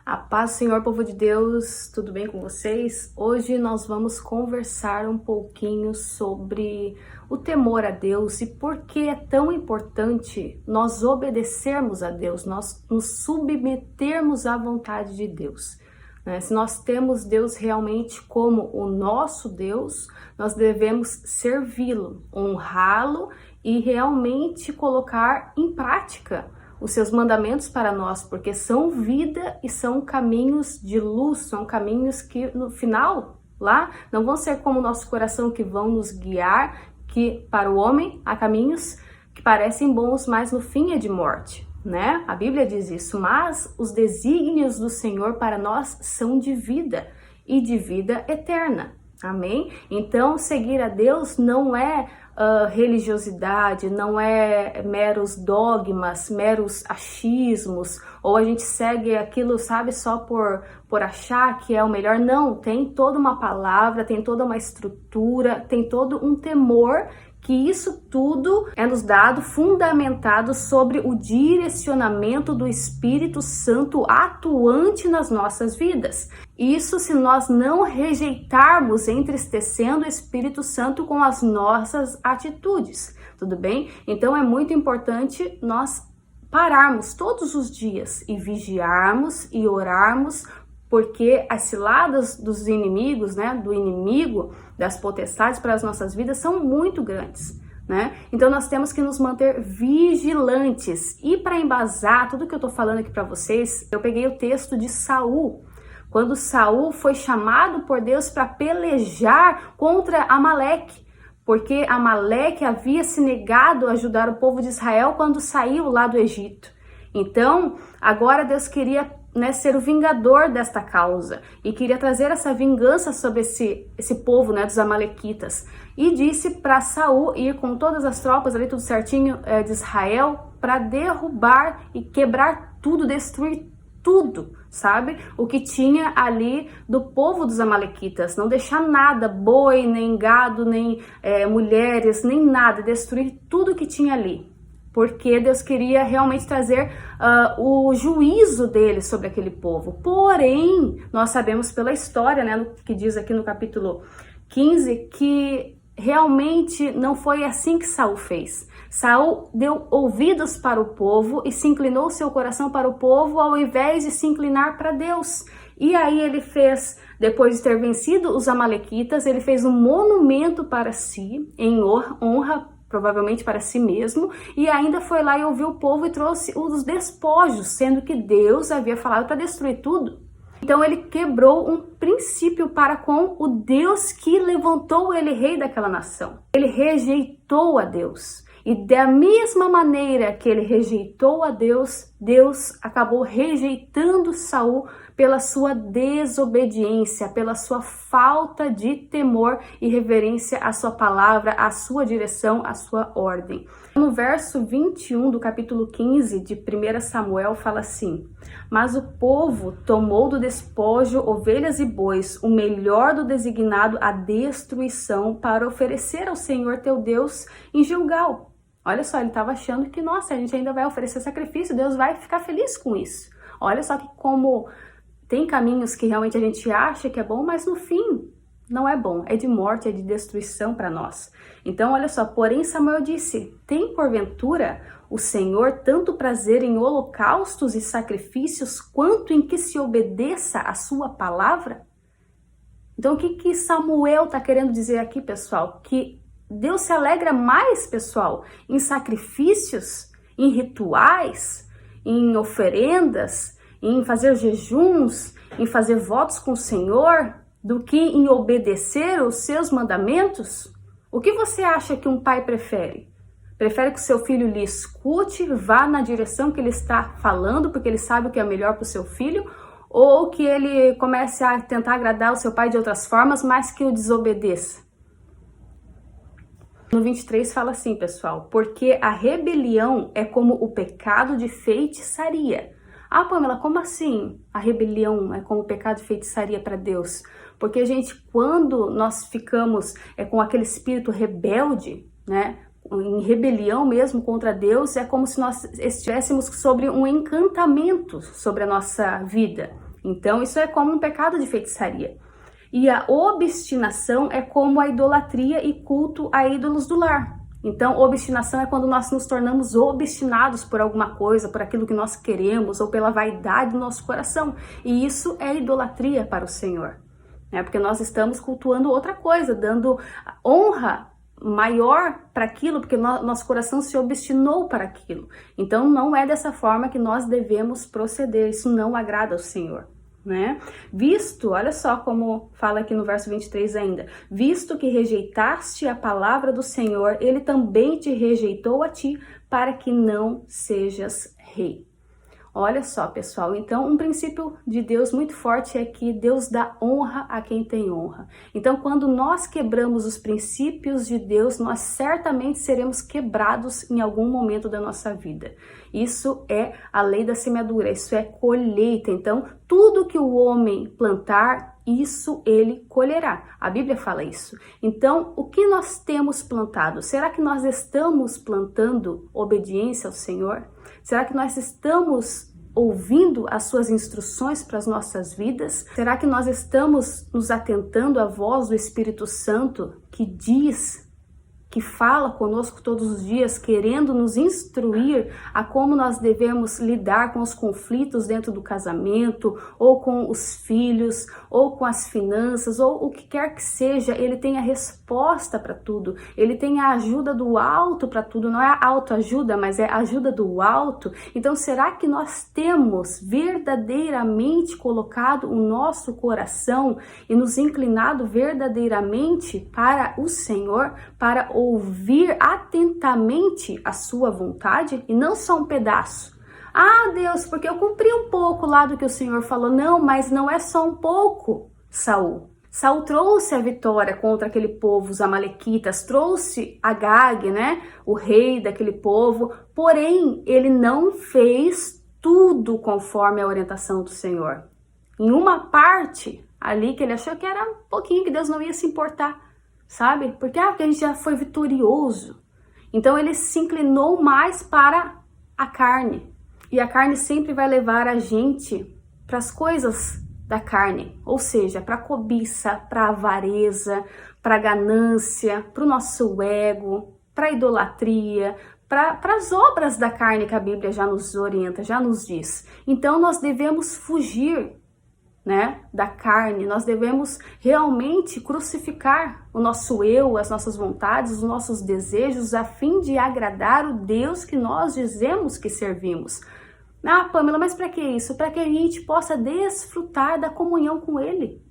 A paz do Senhor, povo de Deus, tudo bem com vocês? Hoje nós vamos conversar um pouquinho sobre o temor a Deus e por que é tão importante nós obedecermos a Deus, nós nos submetermos à vontade de Deus. Se nós temos Deus realmente como o nosso Deus, nós devemos servi-lo, honrá-lo e realmente colocar em prática os seus mandamentos para nós, porque são vida e são caminhos de luz, são caminhos que no final, lá, não vão ser como o nosso coração que vão nos guiar, que para o homem há caminhos que parecem bons, mas no fim é de morte, né? A Bíblia diz isso, mas os desígnios do Senhor para nós são de vida e de vida eterna. Amém? Então, seguir a Deus não é religiosidade, não é meros dogmas, meros achismos, ou a gente segue aquilo, sabe, só por achar que é o melhor. Não, tem toda uma palavra, tem toda uma estrutura, tem todo um temor, que isso tudo é nos dado fundamentado sobre o direcionamento do Espírito Santo atuante nas nossas vidas. Isso se nós não rejeitarmos, entristecendo o Espírito Santo com as nossas atitudes, tudo bem? Então é muito importante nós pararmos todos os dias e vigiarmos e orarmos, porque as ciladas dos inimigos, né, do inimigo, das potestades para as nossas vidas são muito grandes, né? Então nós temos que nos manter vigilantes. E para embasar tudo que eu tô falando aqui para vocês, eu peguei o texto de Saul, quando Saul foi chamado por Deus para pelejar contra Amaleque, porque Amaleque havia se negado a ajudar o povo de Israel quando saiu lá do Egito. Então, agora Deus queria ser o vingador desta causa e queria trazer essa vingança sobre esse povo, dos amalequitas, e disse para Saul ir com todas as tropas ali, tudo certinho, de Israel, para derrubar e quebrar tudo, destruir tudo, sabe? O que tinha ali do povo dos amalequitas, não deixar nada, boi, nem gado, nem mulheres, nem nada, destruir tudo que tinha ali, porque Deus queria realmente trazer o juízo dele sobre aquele povo. Porém, nós sabemos pela história, que diz aqui no capítulo 15, que realmente não foi assim que Saul fez. Saul deu ouvidos para o povo e se inclinou seu coração para o povo ao invés de se inclinar para Deus. E aí ele fez, depois de ter vencido os amalequitas, ele fez um monumento para si, em honra provavelmente para si mesmo, e ainda foi lá e ouviu o povo e trouxe os despojos, sendo que Deus havia falado para destruir tudo. Então ele quebrou um princípio para com o Deus que levantou ele rei daquela nação. Ele rejeitou a Deus. E da mesma maneira que ele rejeitou a Deus, Deus acabou rejeitando Saul pela sua desobediência, pela sua falta de temor e reverência à sua palavra, à sua direção, à sua ordem. No verso 21 do capítulo 15 de 1 Samuel fala assim: mas o povo tomou do despojo ovelhas e bois, o melhor do designado à destruição, para oferecer ao Senhor teu Deus em Gilgal. Olha só, ele estava achando que, nossa, a gente ainda vai oferecer sacrifício, Deus vai ficar feliz com isso. Olha só que como tem caminhos que realmente a gente acha que é bom, mas no fim não é bom, é de morte, é de destruição para nós. Então, olha só, porém Samuel disse: tem porventura o Senhor tanto prazer em holocaustos e sacrifícios, quanto em que se obedeça a sua palavra? Então, o que Samuel está querendo dizer aqui, pessoal? Que Deus se alegra mais, pessoal, em sacrifícios, em rituais, em oferendas, em fazer jejuns, em fazer votos com o Senhor, do que em obedecer os seus mandamentos? O que você acha que um pai prefere? Prefere que o seu filho lhe escute, vá na direção que ele está falando, porque ele sabe o que é melhor para o seu filho, ou que ele comece a tentar agradar o seu pai de outras formas, mas que o desobedeça? No 23 fala assim, pessoal: porque a rebelião é como o pecado de feitiçaria. Ah, Pamela, como assim a rebelião é como o pecado de feitiçaria para Deus? Porque, gente, quando nós ficamos com aquele espírito rebelde, em rebelião mesmo contra Deus, é como se nós estivéssemos sobre um encantamento sobre a nossa vida. Então isso é como um pecado de feitiçaria. E a obstinação é como a idolatria e culto a ídolos do lar. Então, obstinação é quando nós nos tornamos obstinados por alguma coisa, por aquilo que nós queremos ou pela vaidade do nosso coração. E isso é idolatria para o Senhor, né? Porque nós estamos cultuando outra coisa, dando honra maior para aquilo, porque nosso coração se obstinou para aquilo. Então, não é dessa forma que nós devemos proceder. Isso não agrada ao Senhor, né? Visto, olha só como fala aqui no verso 23 ainda, visto que rejeitaste a palavra do Senhor, ele também te rejeitou a ti, para que não sejas rei. Olha só, pessoal, então um princípio de Deus muito forte é que Deus dá honra a quem tem honra. Então, quando nós quebramos os princípios de Deus, nós certamente seremos quebrados em algum momento da nossa vida. Isso é a lei da semeadura, isso é colheita. Então, tudo que o homem plantar, isso ele colherá. A Bíblia fala isso. Então, o que nós temos plantado? Será que nós estamos plantando obediência ao Senhor? Será que nós estamos ouvindo as suas instruções para as nossas vidas? Será que nós estamos nos atentando à voz do Espírito Santo que diz, que fala conosco todos os dias, querendo nos instruir a como nós devemos lidar com os conflitos dentro do casamento, ou com os filhos, ou com as finanças, ou o que quer que seja? Ele tem a resposta para tudo, ele tem a ajuda do alto para tudo, não é a autoajuda, mas é a ajuda do alto. Então, será que nós temos verdadeiramente colocado o nosso coração e nos inclinado verdadeiramente para o Senhor, para ouvir atentamente a sua vontade e não só um pedaço? Ah, Deus, porque eu cumpri um pouco lá do que o Senhor falou. Não, mas não é só um pouco, Saul. Saul trouxe a vitória contra aquele povo, os amalequitas, trouxe Agag, né, o rei daquele povo, porém ele não fez tudo conforme a orientação do Senhor. Em uma parte ali que ele achou que era um pouquinho, que Deus não ia se importar, sabe? Porque a gente já foi vitorioso. Então ele se inclinou mais para a carne. E a carne sempre vai levar a gente para as coisas da carne, ou seja, para a cobiça, para a avareza, para a ganância, para o nosso ego, para a idolatria, para as obras da carne que a Bíblia já nos orienta, já nos diz. Então nós devemos fugir, né, da carne. Nós devemos realmente crucificar o nosso eu, as nossas vontades, os nossos desejos, a fim de agradar o Deus que nós dizemos que servimos. Ah, Pamela, mas para que isso? Para que a gente possa desfrutar da comunhão com Ele.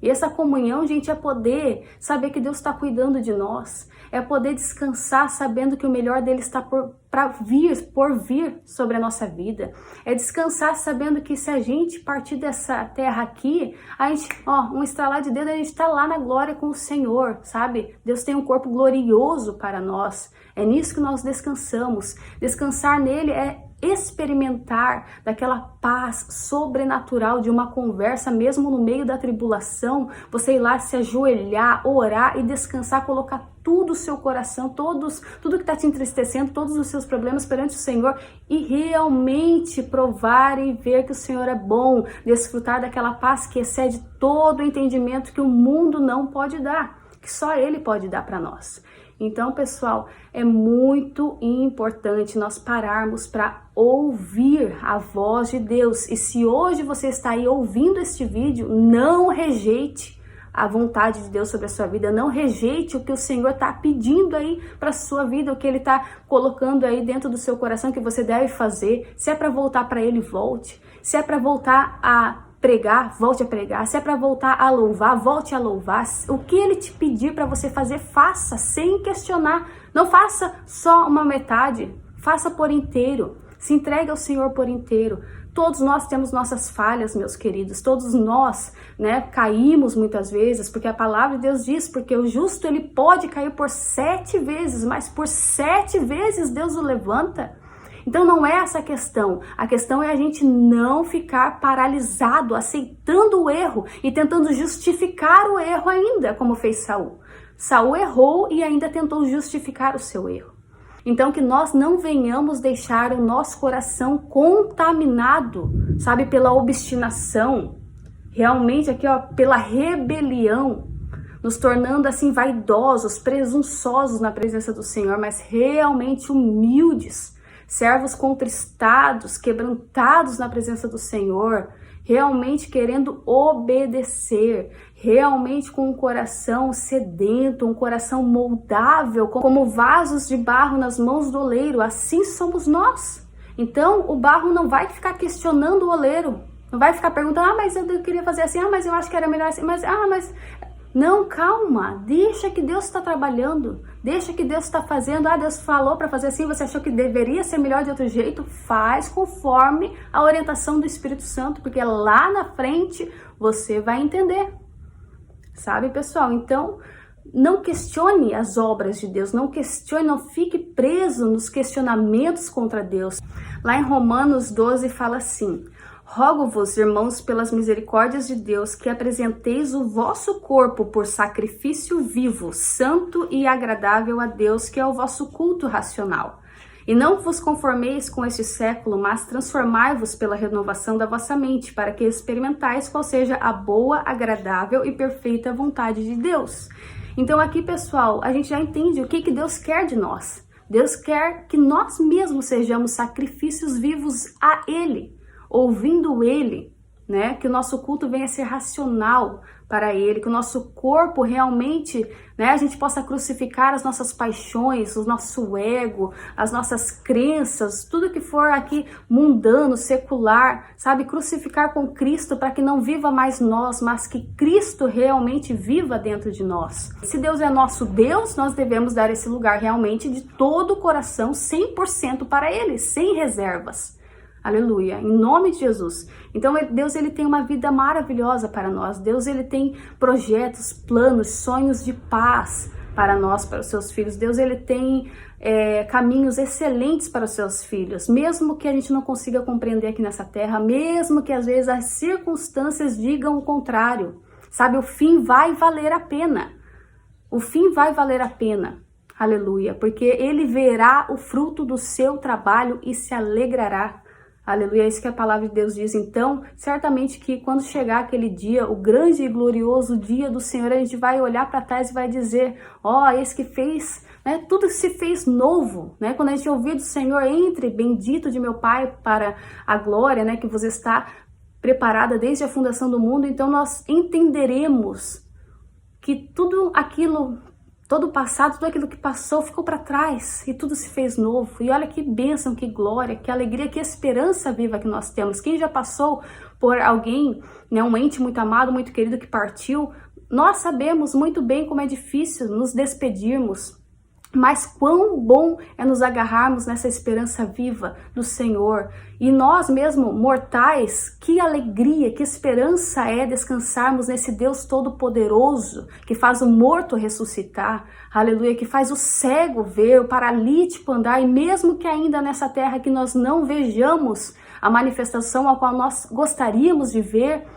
E essa comunhão, gente, é poder saber que Deus está cuidando de nós. É poder descansar sabendo que o melhor dele está por vir sobre a nossa vida. É descansar sabendo que se a gente partir dessa terra aqui, a gente, um estralar de dedo, a gente está lá na glória com o Senhor, sabe? Deus tem um corpo glorioso para nós. É nisso que nós descansamos. Descansar nele é experimentar daquela paz sobrenatural de uma conversa, mesmo no meio da tribulação, você ir lá se ajoelhar, orar e descansar, colocar tudo o seu coração, tudo que está te entristecendo, todos os seus problemas perante o Senhor e realmente provar e ver que o Senhor é bom, desfrutar daquela paz que excede todo o entendimento que o mundo não pode dar, que só Ele pode dar para nós. Então, pessoal, é muito importante nós pararmos para ouvir a voz de Deus. E se hoje você está aí ouvindo este vídeo, não rejeite a vontade de Deus sobre a sua vida, não rejeite o que o Senhor está pedindo aí para a sua vida, o que Ele está colocando aí dentro do seu coração que você deve fazer. Se é para voltar para Ele, volte. Se é para voltar a pregar, volte a pregar. Se é para voltar a louvar, volte a louvar. O que Ele te pedir para você fazer, faça sem questionar. Não faça só uma metade, faça por inteiro. Se entregue ao Senhor por inteiro. Todos nós temos nossas falhas, meus queridos. Todos nós, né, caímos muitas vezes, porque a palavra de Deus diz, porque o justo ele pode cair por 7 vezes, mas por 7 vezes Deus o levanta. Então não é essa a questão é a gente não ficar paralisado, aceitando o erro e tentando justificar o erro ainda, como fez Saul. Saul errou e ainda tentou justificar o seu erro. Então que nós não venhamos deixar o nosso coração contaminado, sabe, pela obstinação, realmente aqui, ó, pela rebelião, nos tornando assim vaidosos, presunçosos na presença do Senhor, mas realmente humildes, servos contristados, quebrantados na presença do Senhor, realmente querendo obedecer, realmente com um coração sedento, um coração moldável, como vasos de barro nas mãos do oleiro. Assim somos nós. Então o barro não vai ficar questionando o oleiro, não vai ficar perguntando, mas eu queria fazer assim, mas eu acho que era melhor assim, mas... Não, calma, deixa que Deus está trabalhando, deixa que Deus está fazendo. Deus falou para fazer assim, você achou que deveria ser melhor de outro jeito? Faz conforme a orientação do Espírito Santo, porque lá na frente você vai entender, sabe, pessoal? Então, não questione as obras de Deus, não questione, não fique preso nos questionamentos contra Deus. Lá em Romanos 12 fala assim: rogo-vos, irmãos, pelas misericórdias de Deus, que apresenteis o vosso corpo por sacrifício vivo, santo e agradável a Deus, que é o vosso culto racional. E não vos conformeis com este século, mas transformai-vos pela renovação da vossa mente, para que experimentais qual seja a boa, agradável e perfeita vontade de Deus. Então aqui, pessoal, a gente já entende o que Deus quer de nós. Deus quer que nós mesmos sejamos sacrifícios vivos a Ele, ouvindo Ele, né? Que o nosso culto venha a ser racional para Ele, que o nosso corpo realmente, né? A gente possa crucificar as nossas paixões, o nosso ego, as nossas crenças, tudo que for aqui mundano, secular, sabe? Crucificar com Cristo para que não viva mais nós, mas que Cristo realmente viva dentro de nós. Se Deus é nosso Deus, nós devemos dar esse lugar realmente de todo o coração, 100% para Ele, sem reservas. Aleluia, em nome de Jesus. Então Deus, ele tem uma vida maravilhosa para nós. Deus, ele tem projetos, planos, sonhos de paz para nós, para os seus filhos. Deus, ele tem caminhos excelentes para os seus filhos, mesmo que a gente não consiga compreender aqui nessa terra, mesmo que às vezes as circunstâncias digam o contrário, sabe? O fim vai valer a pena. O fim vai valer a pena. Aleluia, porque ele verá o fruto do seu trabalho e se alegrará. Aleluia, é isso que a palavra de Deus diz. Então, certamente que quando chegar aquele dia, o grande e glorioso dia do Senhor, a gente vai olhar para trás e vai dizer, esse que fez, né, tudo se fez novo, né? Quando a gente ouvir do Senhor, entre, bendito de meu Pai para a glória, né, que você está preparada desde a fundação do mundo, então nós entenderemos que tudo aquilo, todo o passado, tudo aquilo que passou ficou para trás e tudo se fez novo. E olha que bênção, que glória, que alegria, que esperança viva que nós temos. Quem já passou por alguém, né, um ente muito amado, muito querido que partiu, nós sabemos muito bem como é difícil nos despedirmos. Mas quão bom é nos agarrarmos nessa esperança viva do Senhor. E nós mesmo, mortais, que alegria, que esperança é descansarmos nesse Deus Todo-Poderoso, que faz o morto ressuscitar, aleluia, que faz o cego ver, o paralítico andar, e mesmo que ainda nessa terra que nós não vejamos a manifestação a qual nós gostaríamos de ver,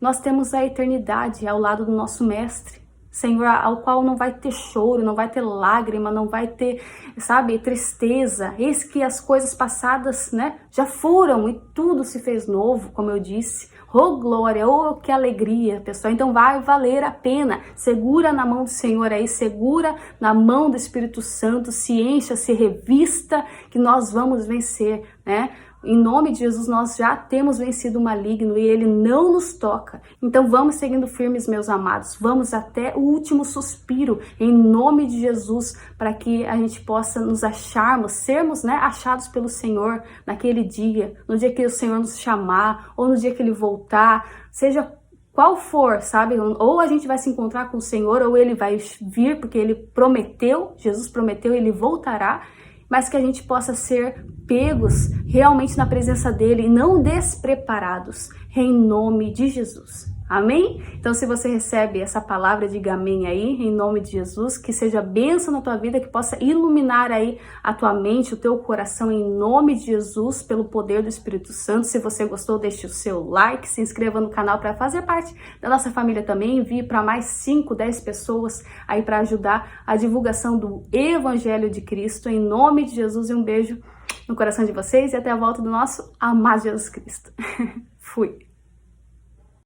nós temos a eternidade ao lado do nosso Mestre. Senhor, ao qual não vai ter choro, não vai ter lágrima, não vai ter, sabe, tristeza. Eis que as coisas passadas, né, já foram e tudo se fez novo, como eu disse. Oh, glória, oh, que alegria, pessoal. Então vai valer a pena. Segura na mão do Senhor aí, segura na mão do Espírito Santo, se encha, se revista, que nós vamos vencer, né? Em nome de Jesus, nós já temos vencido o maligno e ele não nos toca. Então vamos seguindo firmes, meus amados. Vamos até o último suspiro, em nome de Jesus, para que a gente possa nos acharmos, sermos, né, achados pelo Senhor naquele dia, no dia que o Senhor nos chamar, ou no dia que ele voltar, seja qual for, sabe? Ou a gente vai se encontrar com o Senhor, ou ele vai vir, porque ele prometeu, Jesus prometeu, ele voltará, mas que a gente possa ser pegos realmente na presença dele e não despreparados, em nome de Jesus. Amém? Então, se você recebe essa palavra, diga amém aí, em nome de Jesus, que seja bênção na tua vida, que possa iluminar aí a tua mente, o teu coração, em nome de Jesus, pelo poder do Espírito Santo. Se você gostou, deixe o seu like, se inscreva no canal para fazer parte da nossa família também, envie para mais 5, 10 pessoas aí para ajudar a divulgação do Evangelho de Cristo, em nome de Jesus, e um beijo no coração de vocês e até a volta do nosso amado Jesus Cristo. Fui!